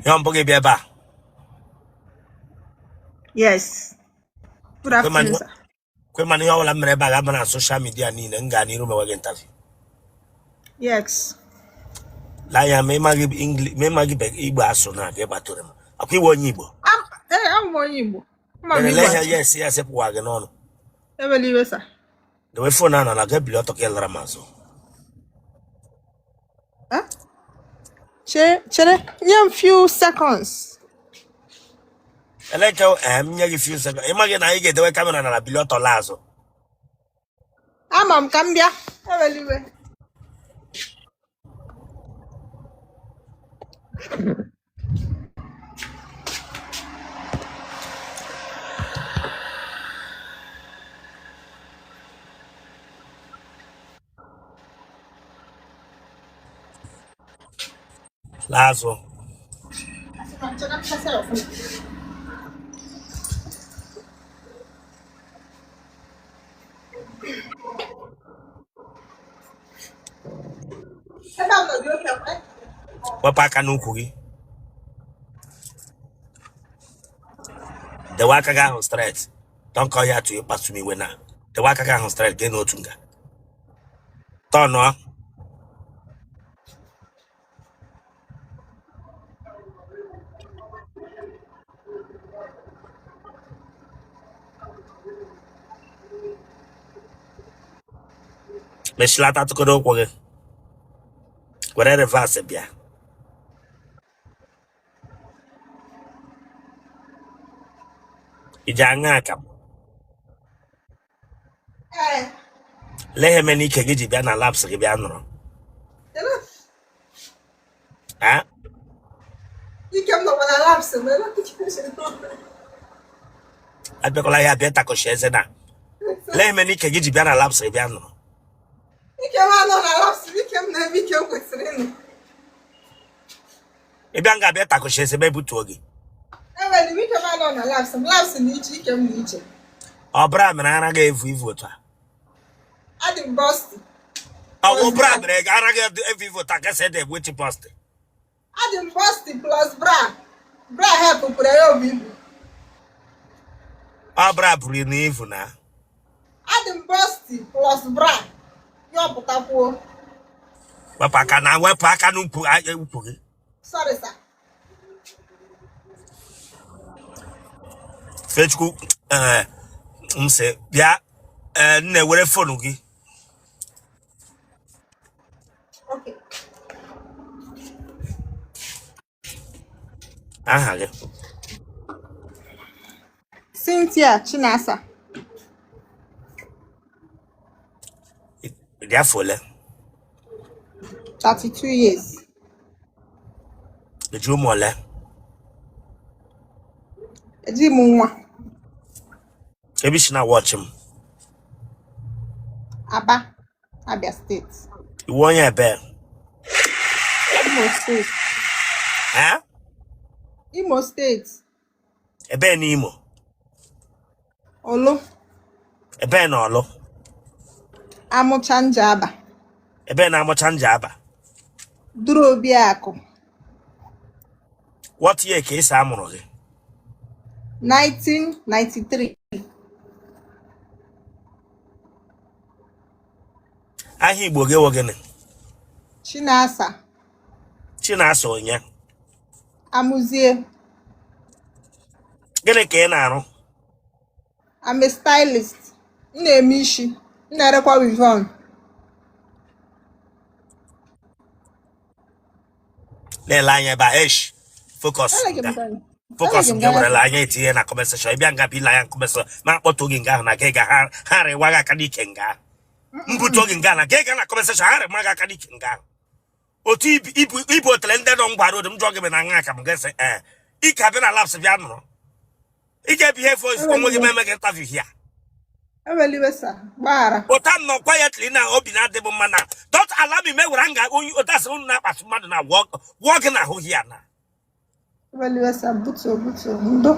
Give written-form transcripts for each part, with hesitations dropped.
Yon boge beba. Yes. Good afternoon, sir. Kwe mani yon wala mreba gaba na social media ni nga ni rume wage interview. Yes. La ya me magi English, me magi be Igbo aso na ke bature ma. Akwi wo Igbo. I'm one Igbo. Then le ya yes ya se wage no no. I believe, sir. The way phone na na get bilio to ke ramazo. Huh? Chere, a few seconds. Eleke nyagi few seconds. Imagine na ige the way camera na bilio to lazo. I'm Cambia. I believe. Lazo. Wapa kanukugi. The wakaga on straight. Don't call here to you pass to me when now. The wakaga on straight get no tunga. Turn on. Meshilata to go kwage. Where reverse bia. Ijanga kam. Lehe meni kegiji bia na laps ke bia no. Ah? You came up with a lapse, Abekola ya beta ko sheze na. Lehe meni kegiji bia na laps ke bia no. You came out on a lapse, you came with Serena. Ebianga beta ko sheze be butu ogi. I believe came out on a lapse in each, you came each. Obra me na ga evu to. I didn't bust. Obra me ga evu to ka se de weti post. I didn't bust plus bra. Bra help put a people. Obra buri ni evu na. I didn't bust plus bra. You're putapo. Papa kana wepa aka nu pu upugi. Sorry, sir. Fechku mse bia nne were phone gi. Okay. Aha ge. Cynthia Chinasa. Dia fole. 32 years. The jumole. Ejimunwa. Ebi shina watch him. Aba. Abia State. You want your bear. Imo State. Huh? Imo State. Ebe ni imo. Olo. Ebe na olo. Amuchanjaba. Ebe na amochanja aba. Durobiako. What year ka isa amụrụ gị? 1993. Aha Igbo gị wụ gịnị? Chinasa. Chinasa onye. Amuzie. Gịnị ka ị na-arụ? I'm a stylist. Nemishi. Narekwa Wivon. Lele anya ba esh. Focus nga. Focus nga were la anya etinye na conversation. Ịbịa nga bila ya conversation. Ma akpọtụ gị nga ahụ na gị ga ha rewaga aka n'ike nga. Mbutu gị nga na gị ga na conversation ha rewaga aka n'ike nga. Otu ibu otele ndị nọ ngwara odum jụọ gị na nga aka m ga-ese ike abịa na labs bịa nụrụ. Ike behave voice onwe gị meme gị interview here. Otam no quietly now obina de mana. Don't allow me me uranga that's na pass mad na walk na ho here na. Buto ndo.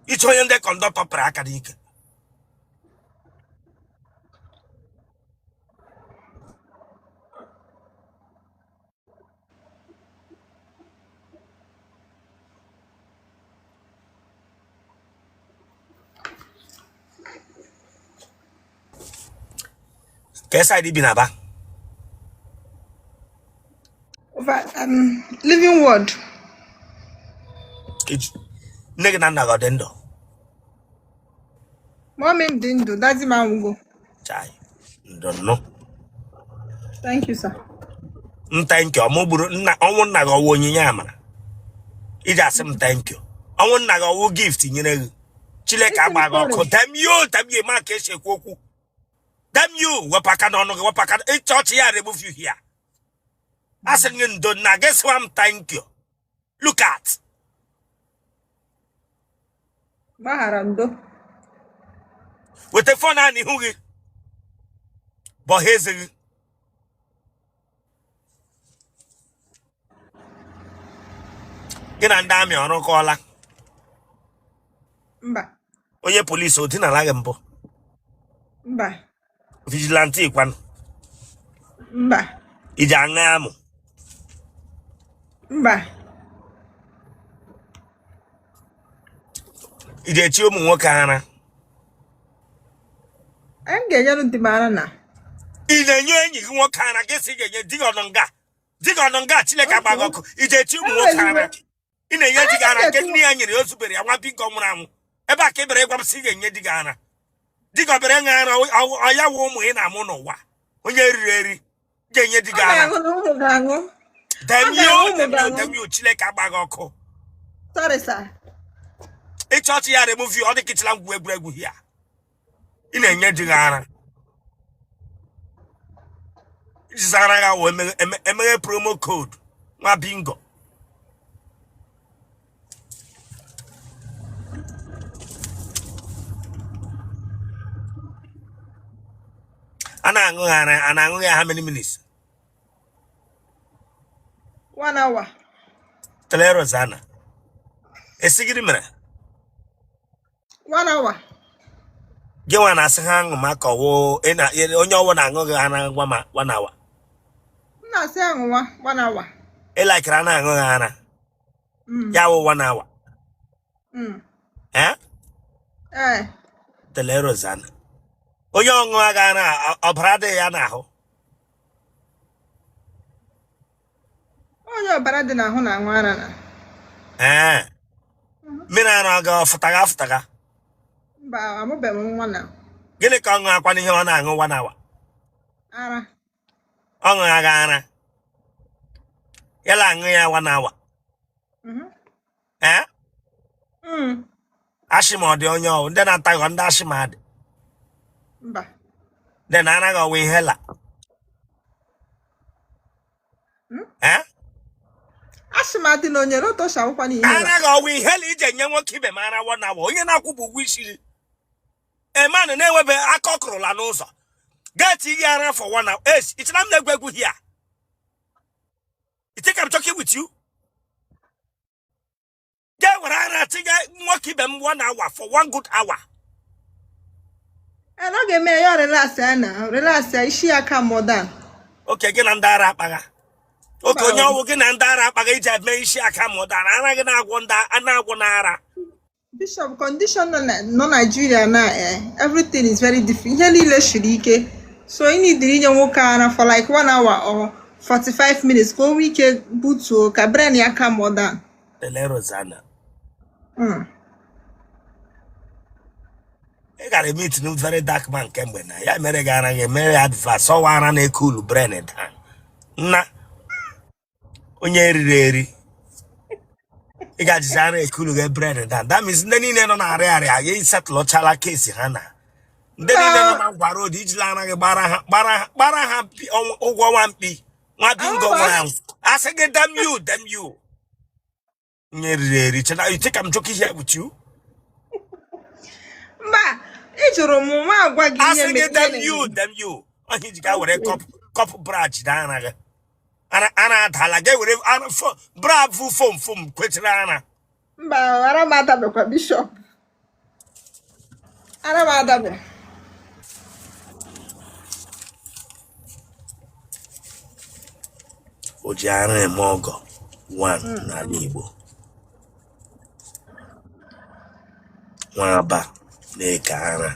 Icho yende conduct opera academic. Kesa di binaba. Over living word. Nigga na godendo. Mommy didn't do that's the man will go. Chai. Don't know. Thank you, sir. Thank you. Moburu na onwon na go wonyinya amara. Ija asem thank you. Onwon na go gift nyine. Chileka agba go damn you ma ka ese kwoku. Damn you wapaka no wapaka e church ya remove you here. Asem ndo na guess what I'm thank you. Look at. Maharando. With the phone and hugi. But here's a gina ndami ono kola. Mba. Onye police oti na lage mpo. Mba. Vigilante kwan. Mba. Ija ngamu. Mba. Ije chi umu nwoke ara. I'm getting the banana. Ije nyo enyi gị nwoke ara gesi ga-enye diga ononga. Diga ononga Chineke agbagoku. Ije chi umu nwoke ara. Ị na-enye diga ara nke nne ya nyere ya ozubere ya nwa biko nwụrụ anwụ. Ebe a ka ebere gwa m si ga-enye diga ara. Diga obere nga ara ọya wo ụmụ ị na-amụ n'ụwa. Onye eriri eri ga-enye diga ara. Dem you Chineke agbagoku. Sorry, sir. Ị chọọchị ya remove you ọ dị kịchịla ngwu egwuregwu hia. Ị na-enye diga ara. Zara ga wo emeghe promo code nwa bingo. Ana aṅụ ya how many minutes? 1 hour. Tele Rosanna. Esigiri mere. 1 hour. Gị nwa na-asị ha aṅụ maka ọwụ onye ọwụ na-aṅụ gị ha na ngwa ma 1 hour. Na say 1 hour. Ịlakịrị na-aṅụ gị ara. Ya wụ 1 hour. Tele Rosanna. Onye ọṅụ aga na ọbara dị ya n'ahụ. Onye ọbara dị n'ahụ na-aṅụ ara na. Mmiri ara ga fụtaga. Mba, amụbeghị m nwa na. Gịnị ka ọṅụ akwa n'ihe ọ na-aṅụ 1 hour? Ara. Ọṅụ aga ara. Yala aṅụ ya 1 hour. Ashị ma ọ dị onye ọwụ ndị na-ataghọ ndị ashị ma dị. Mba. Ndị na-anaghị ọwụ ihe la. Ashị ma dị na onye roto shawụkwa n'ihe la. Anaghị ọwụ ihe la ije nye nwoke ibe m ara 1 hour. Onye na-akwụ bụ ụgwọ isi. Emanụ na-enwebe aka ọkụrụla n'ụzọ. Geti gị ara for 1 hour. It's not the egwu here. You think I'm talking with you? Get what I think I keep them 1 hour for 1 good hour. And I get me your relax now. Relax, ishi aka more than. Okay, get andara paga. Okay, no, we get andara paga. Ija me ishi aka more than. I'm gonna wonder. I'm gonna. Bishop, condition no Nigeria now. Everything is very different. So you need the region for like 1 hour or 45 minutes. Go weekend butu kabrani aka more than. Tele Rosanna. I got a meeting with very dark man came when I married a married advance. So I ran a cool brain. Na Onyeri. I got Zara a cool brain. That means Nenny on our area. I settle Chala case, Hannah. Then I borrowed each land Bara one P. What didn't go around? I said, damn you. You think I'm joking here with you? Ma, it's your room. I said, damn you. I think you got with a cup branch down. And I get with a bravo from Quetrana. Ba, Bishop. Aramada. Ojana and Mongo. One, na Igbo. One ba, Nekana.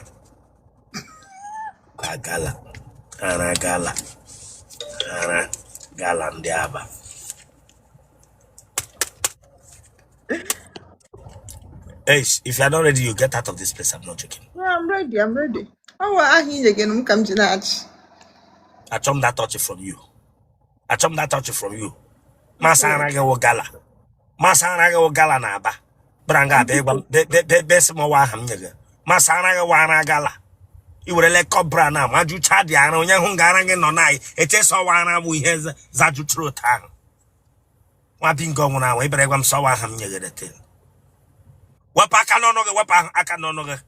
Agala. Ara gala. Ara gala ndị Aba. Hey, if you're not ready, you get out of this place. I'm not joking. Yeah, I'm ready. I'm ready. Oh, I hear again. Come to that. I chom that touch from you. I chom that touch from you. Masana go gala. Masana go gala na Aba. Branga be besimo wa ham nyaga. Masana go wana gala. You would let cobra na maju chadia no nya hungarang no nai. It is so wana we has zaju true tang. Wa bingo na we bregam so wa ham nyaga the thing. Wapa kanonoge, wapa akanonoge.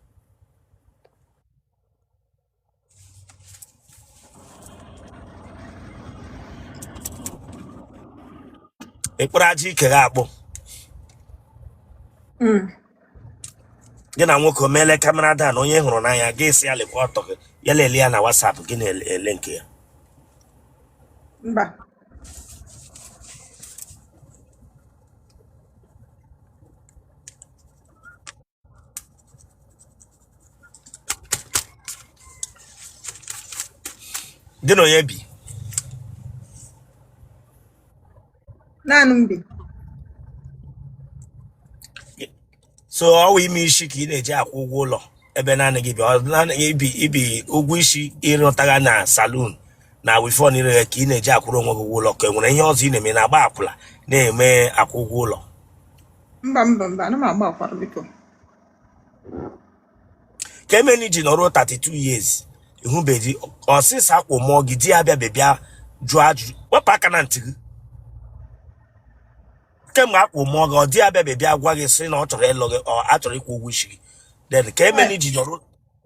Ekuraji kegabo. Gina nwoko mele camera da onye hụrụ n'anya ga-esi ya lekwa ọtọ gị ya lelee ya na WhatsApp gị na-ele nke ya. Mba. Gị na onye bi? Naanị m bi. So ọ wụ ime isi ka ị na-eji akwụ ụgwọ ụlọ ebe naanị gị bi, ibi ụgwọ isi ịrụtaga na saloon na wifon ire ka ị na-eji akwụrụ onwe gị ụgwọ ụlọ ka enwere ihe ọzọ ị na-eme na-agba akwụla na-eme akwụ ụgwọ ụlọ? Mba, ana m agba akwara biko. Ka emeni ji nọrọ 32 years ihubeghị ọsịsa akwụ mụọ gị di ya bịa bịa jụọ ajụjụ, wepụ aka na ntị gị. Kemgbe akwụ mụọ gị ọ di ya bịa gwa gị sị na ọ chọrọ ịlụ gị ọ achọrọ ịkwụ ụgwọ isi gị, then ka emeni ji nọrọ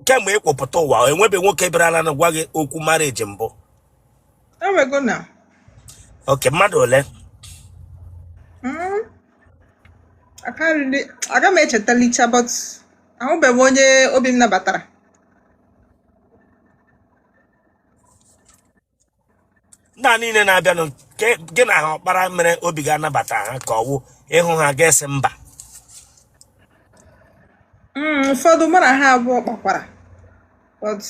kemgbe ịkwụpụta ụwa enwebe nwoke bịara na gwa gị okwu marriage mbụ? Ewego na. Okay, mmadụ ole? Aga m echeta licha, but ahụbeghị m onye obi m nabatara. Ndị niile na-abịanụ gị na ha ọkpara mere obi ga-anabata ha ka ọwụ ịhụ ha ga-esi mba? Ụfọdụ mụ na ha abụọ kpakwara, but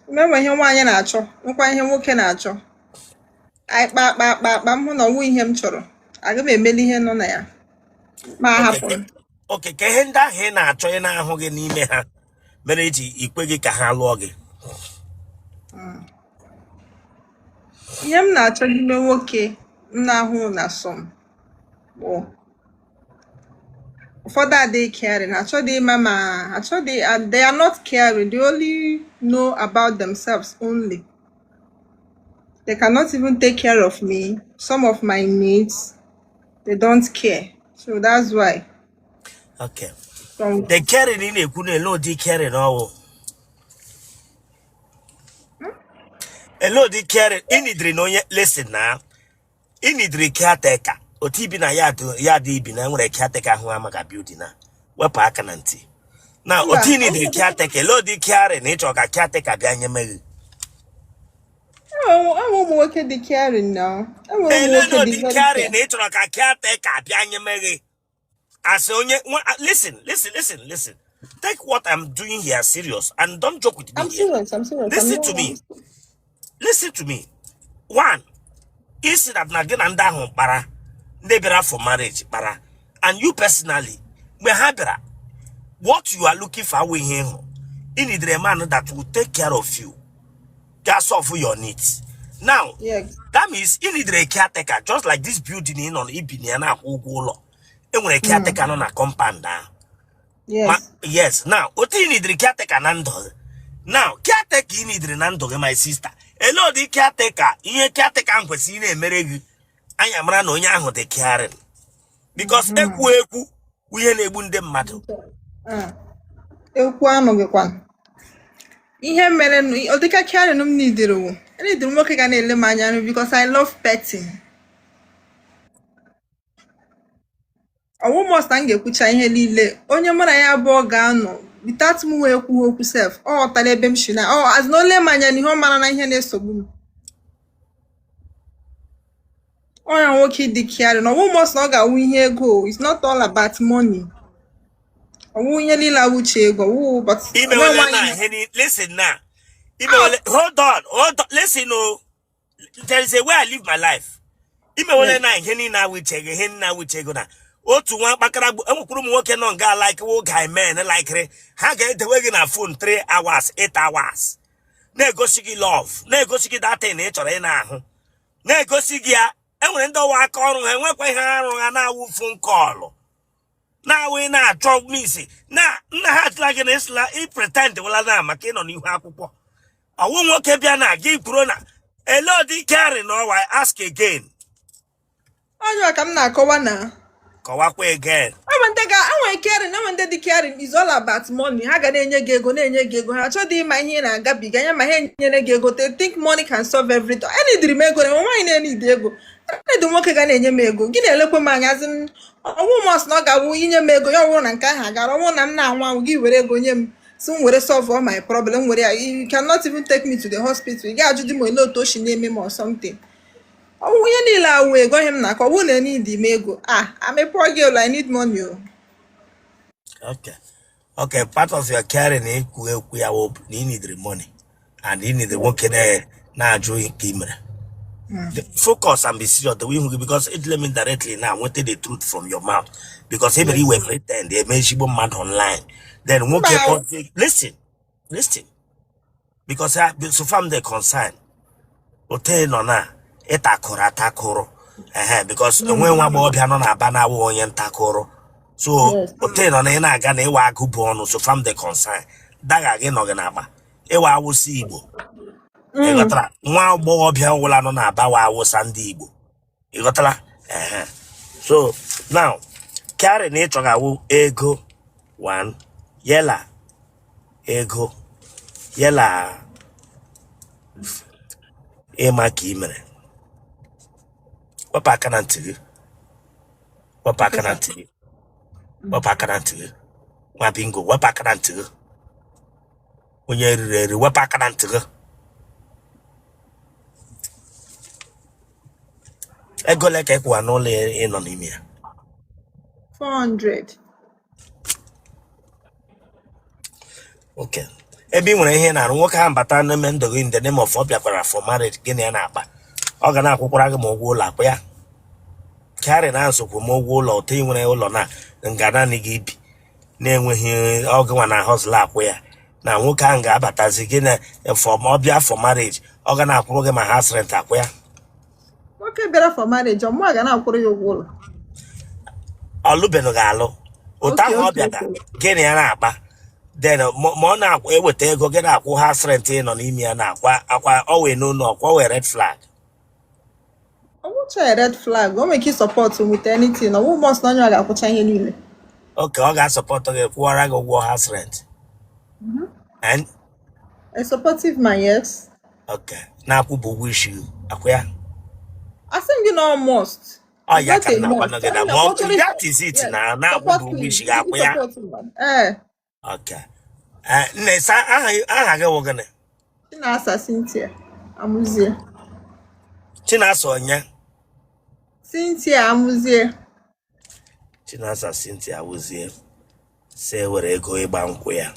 menwe ihe nwaanyị na-achọ nwekwa ihe nwoke na-achọ. Anyị kpa m hụ na ọwụ ihe m chọrọ, aga m emeli ihe nọ na ya ma hapụ. Oke, ka ihe ndị ahụ ị na-achọ ị na-ahụ gị n'ime ha mere iji ikwe gị ka ha lụọ gị? Ihe m na-achọ n'ime nwoke m na-ahụ na som bụ ụfọdụ adịghị caring, achọghị ịma ma achọghị, they are not caring, they only know about themselves only. They cannot even take care of me, some of my needs, they don't care. So that's why. Okay. The caring in a good low de caring all. A low de caring in the no yet listen now. In the caretaker or tibina yadi bina when a caretaker who am a beauty now. What parkananti. Now, Otini the caretaker, low de caring, it or a caretaker behind your mail. Oh, I won't work at the caring now. I won't work at the caring, it or a caretaker behind your mail. I say, listen. Take what I'm doing here serious and don't joke with me. I'm serious. Listen to me. One, is that Nagan and Dahon para, nebera for marriage para, and you personally, Mehabera, what you are looking for with him, you need a man that will take care of you. That's all for your needs. Now, yes. That means you need a caretaker, just like this building in on Ibiniana Ugolo. And when a caretaker on a compound down. Yes. Yes. Now, what you need the caretaker nando. Now, caretaker you need the nando, my sister. Hello, the caretaker. You caretaker and Quesine Meregu. I am ran on Yaho the Karen. Because we enable them matter. Ihe mere o dịka Karen m nidere nwoke ga na-ele m anya because I love petting. Almost m ga-ekwucha ihe niile onye mụ na ya abụọ ga-anọ without m wee kwuo okwu self ọ ghọtara ebe m shi na as na ole m anya n'ihe ọ mara na ihe na-esogbu m. Onye nwoke dị Karen almost na ọ ga-awụ ihe ego. It's not all about money. Listen now, Hold on. Listen, oh, there is a way I live my life. Otu nwa kpakara enwekwuru m nwoke nọ nga like wo guy men like ha ga-edewe gị na phone 3 hours 8 hours na-egosi gị love na-egosi gị that thing ị chọrọ ị na-ahụ na-egosi gị ya enwere ndị ọwa aka ọrụ ha enwekwa ihe arụ ha na-awụ phone call na-awụ ị na-achọ misi na nna ha atụla gị na isla ị pretend wela na maka ịnọ n'ihu akwụkwọ ọwụ nwoke bịa na gị kwuru na elodi carry no why ask again onye ka m na-akọwa na kọwakwa again. Enwere caring, enwere ndị caring is all about money. Ha ga na-enye gị ego na-enye gị ego. Ha achọghị ịma ihe na-agabiga anya ma ha enyere gị ego. They think money can solve everything. Any dream ego na nwaanyị na-enye ego. Ndị nwoke ga na-enye m ego. Gị na-elekwe m anya azị m ọnwụ mos na ọ ga-awụ inye m ego ya ọwụ na nke ahụ agara ọnwụ na m na-anwụ anwụ gị were ego nye m si m were solve all my problem were ya. You cannot even take me to the hospital. Ị ga-ajụ di m ole otu o si na-eme m or something. Onye niile awụ ego ihe m na-akọ ọwụ na need m ego. I'm a poor girl, I need money. Okay, part of your caring is you need the money and you need the work na join camera. Focus and be serious the way because it let me directly now wanted the truth from your mouth because everywhere pretend they make you mad online. Then listen because so from the concern no na etakoro because when one boy no na bana wo onye ntakoro so no na na-aga na ịwa agụ bụ ọnụ so from the concern daga gị nọ gị na-agba ịwa awụsa Igbo ịghọtara nwa agbọghọbịa ọwụla nọ na-aba wa awụsa ndị Igbo ịghọtara so now carry na ịchọga awụ ego one yela ego yela ịma ka ị mere wepụ aka na ntị gị wepụ aka na ntị gị wepụ aka na ntị gị nwa bingo wepụ aka na ntị gị onye riri eri wepụ aka na ntị gị ego ole ka ịkwụwa n'ụlọ ịnọ n'ime ya 400. Okay, ebe ị nwere ihe na-arụ nwoke ahụ bata n'ime ndụ gị in the name of ọ bịakwara for marriage gị na ya na-akpa ọ ga na-akwụkwara gị ma ụgwọ ụlọ akpa ya carry na nsokwu ma ụgwọ ụlọ ụtọ ị nwere ụlọ na ngananị gị bi na-enweghị ọgụ nwa na hustle akwụ ya na nwoke ahụ ga-abatazi gị na ọ bịa for marriage ọ ga na-akwụrụ gị ma house rent akwụ ya nwoke bịara for marriage ọmụa ga na-akwụrụ ya ụgwọ ụlọ ọlụbenụ ga-alụ ụtọ ahụ ọ bịara gị na ya na-akpa then ma ọ na-eweta ego gị na-akwụ house rent ị nọ n'ime ya na-akwa ọ wee n'ụlọ ọkwa wee red flag a red flag o make you support with anything no must na onye ga-akwụcha ihe niile okay ọ ga-support gị kwụọra gị ụgwọ house rent and a supportive man yes okay na-akwụ bụ ụgwọ isi akwụ ya asị gị na almost ya ka na-akwanụ gị na that is it na-akwụ bụ ụgwọ isi gị akwụ ya okay nne aha gị wụ gịnị Chinasa Cynthia Amuzie Chinasa onye Cynthia Amuzie Chinasa Cynthia Amuzie se were ego ịgba nkwụ ya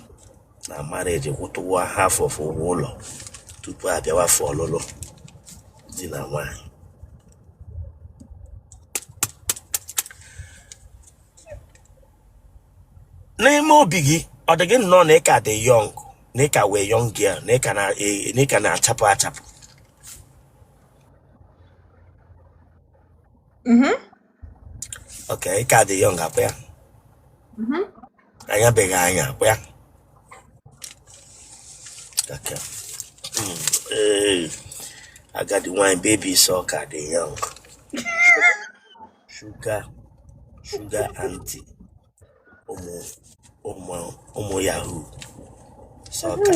na marriage kwụtụwa half of ụgwọ ụlọ tupu abịawa for ọlụlụ di na nwanyị n'ime obi gị ọ dị gị nnọọ na ịka dị young na ịka wee young girl na ịka na-achapụ achapụ okay ịka dị young apụ ya anya beghị anya apụ ya okay agadi nwanyị baby so ka dị young sugar auntie ụmụ yahoo sọka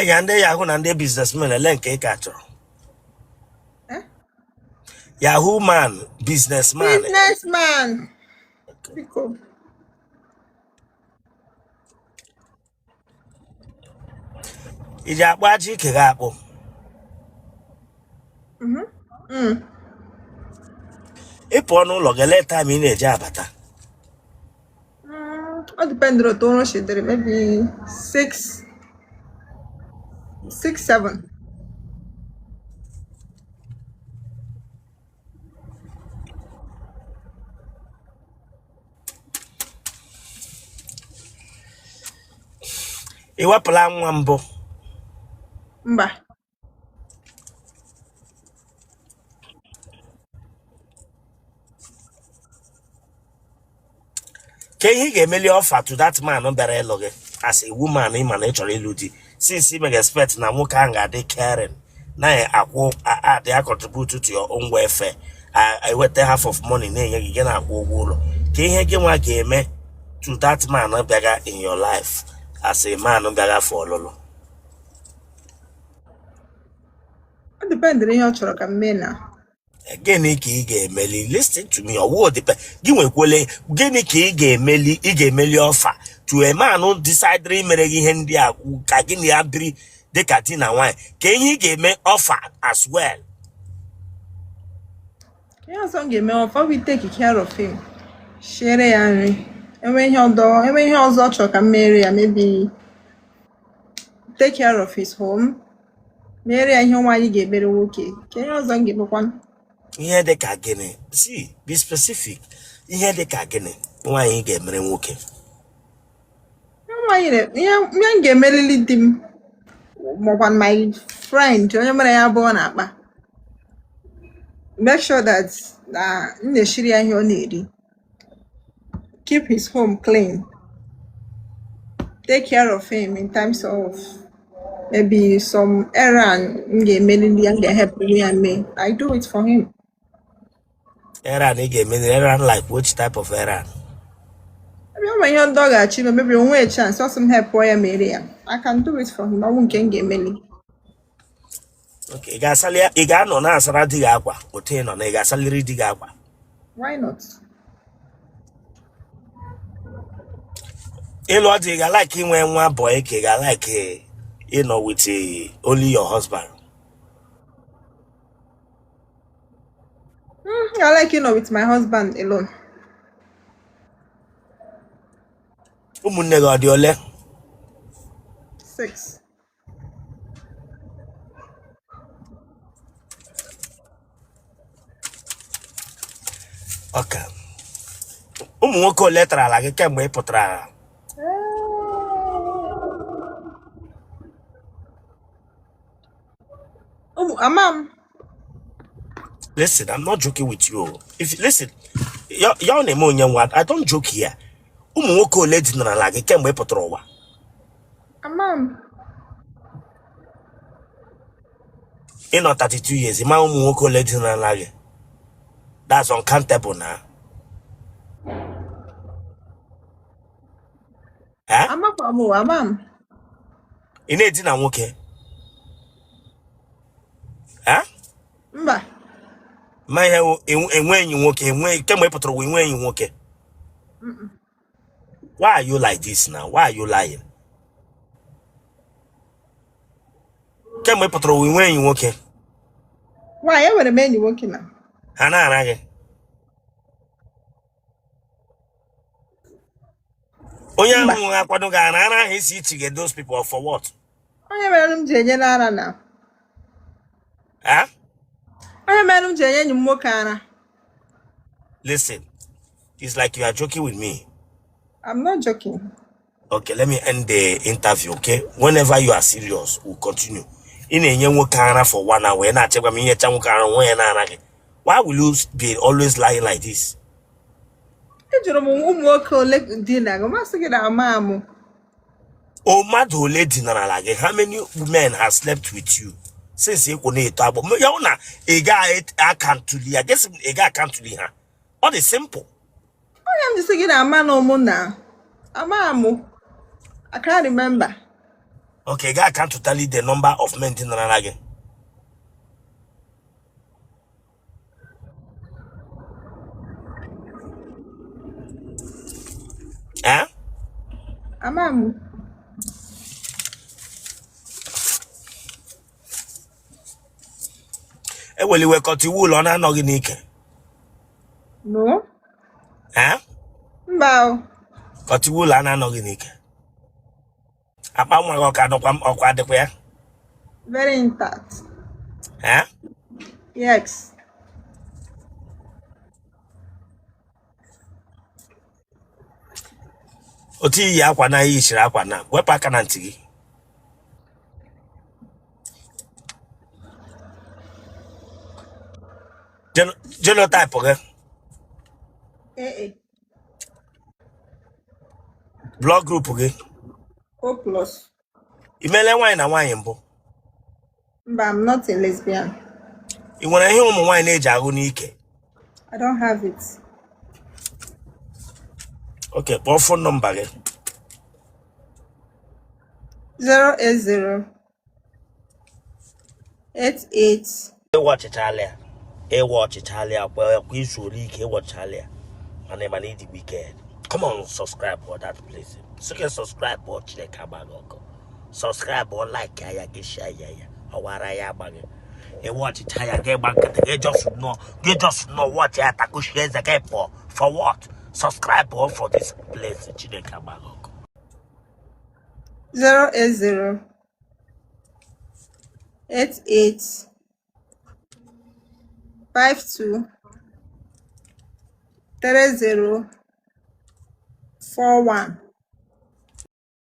ya ndị yahoo na ndị businessmen ele nke ị ka chọrọ yahoo man businessman iji akpụ aja ike gị akpụ ị pụọ n'ụlọ gị lee time ị na-eje abata ọ depends on the she did maybe 6, 7. Iwapụla nwa mbụ. Mba. Ka ihe ga-emeli offer to that man bịara ịlụ gị as a woman ịma na ị chọrọ ịlụ di, since you may expect na nwoke ahụ ga-adị caring na akwụ they contribute to your own welfare, eweta half of money na-enye gị na-akwụ ụgwọ ụlọ. Ka ihe gị nwa ga-eme to that man bịara in your life as a man bịara for ọlụlụ? It depends on ihe ọ chọrọ ka mme na. Gịnị ka ị ga-emeli? Listen to me. Ọwụ depend. Gị nwekwele gịnị ka ị ga-emeli offer to a man decide imere gị ihe ndị a ka gị na ya biri dịka di na nwanyị? Ka ihe ị ga-eme offer as well. Ihe ọzọ m ga-eme offer we take care of him. Share ya nri. Enwe ihe ọzọ ọ chọrọ ka m mere ya, maybe take care of his home. Mere ya ihe nwaanyị ga-emere nwoke. Ka ihe ọzọ m ga-emekwa. Ihe dị ka gịnị? See, be specific. Ihe dị ka gịnị nwaanyị ga-emere nwoke? Ihe m ga-emelili di m maọkwa my friend onye mere ya abụọ na-akpa. Make sure that na m na-eshiri ya ihe ọ na-eri. Keep his home clean. Take care of him in terms of maybe some errand m ga-emelili m ga-help ya mee. I do it for him. Errand ị ga-emeli? Errand like which type of errand? Maybe ihe ndị ọ ga-achị ime, maybe onwe a chance ọsọ m help ya mere ya. I can do it for him. Ọ bụ nke m ga-emeli. Okay, ị ga-anọ na-asara di gị akwa otu ị nọ na ị ga-asaliri di gị akwa? Why not? Ịlụ ọ dị ị ga-like inwe nwa boy ka ị ga-like ịnọ with only your husband? I like with my husband alone. Ụmụnne gị ọ dị ole? 6. Okay. Ụmụ nwoke ole tarala gị kemgbe ị pụtara? Amam. Listen, I'm not joking with you. If listen, y'all name onye nwa, I don't joke here. Ụmụ nwoke ole dinarala gị kemgbe ị pụtara ụwa? Amam. Ị nọ 32 years, ịma ụmụ nwoke ole dinarala gị? That's uncountable now. Eh? Amam. Ị na-edina nwoke? Eh? Mba. Ma ihe enwe enyi nwoke, kemgbe ị pụtara ụwa enwe enyi nwoke? Why are you like this now? Why are you lying? Kemgbe ị pụtara ụwa enwe enyi nwoke? Why? Enwere m enyi nwoke na. Ha na-ara gị? Onye ahụ akwado gị ara ahụ isi ichi gị those people for what? Onye mere m ji enye n'ara na. Eh? Onye mere m ji enye enyi m nwoke ara. Listen, it's like you are joking with me. I'm not joking. Okay, let me end the interview, okay? Whenever you are serious, we'll continue. In a young worker for 1 hour, and I check me why will you be always lying like this? Oh, madu lady like how many men have slept with you since you could talk about a guy I can't to I guess a guy can't to her. All is simple. I am just saying a man or mona. Amamu. I can't remember. Okay, guy can't to tell you the number of men in Ranage. Eh? Amamu. Well, you were cut to wool on a noggin. No. Eh? Bow. Otiwula na anọghị n'ike. Akpa nwa gị ọkwa adịkwa ya? Very intact. Eh? Yes. Otu iyi akwa na iyi shiri akwa na wepụ aka na ntị gị. Genotype gị. AA. Blood group gị. O+. Imele nwaanyị na nwaanyị mbụ. But I'm not a lesbian. Ị nwere ihe ụmụ nwaanyị na-eji ahụ n'ike? I don't have it. Okay, kpọọ phone number gị. 080 88. Ịwọchịchalịa kwa izu ike ịwọchịchalịa. Mana ịdị wicked. Come on, subscribe for that place. So you can subscribe or check out. Subscribe or like ya get share ya. Awara ya bagi. E watch it ya get back. They just know what ya taku shares again for what? Subscribe or for this place. 080 88 52 30 41.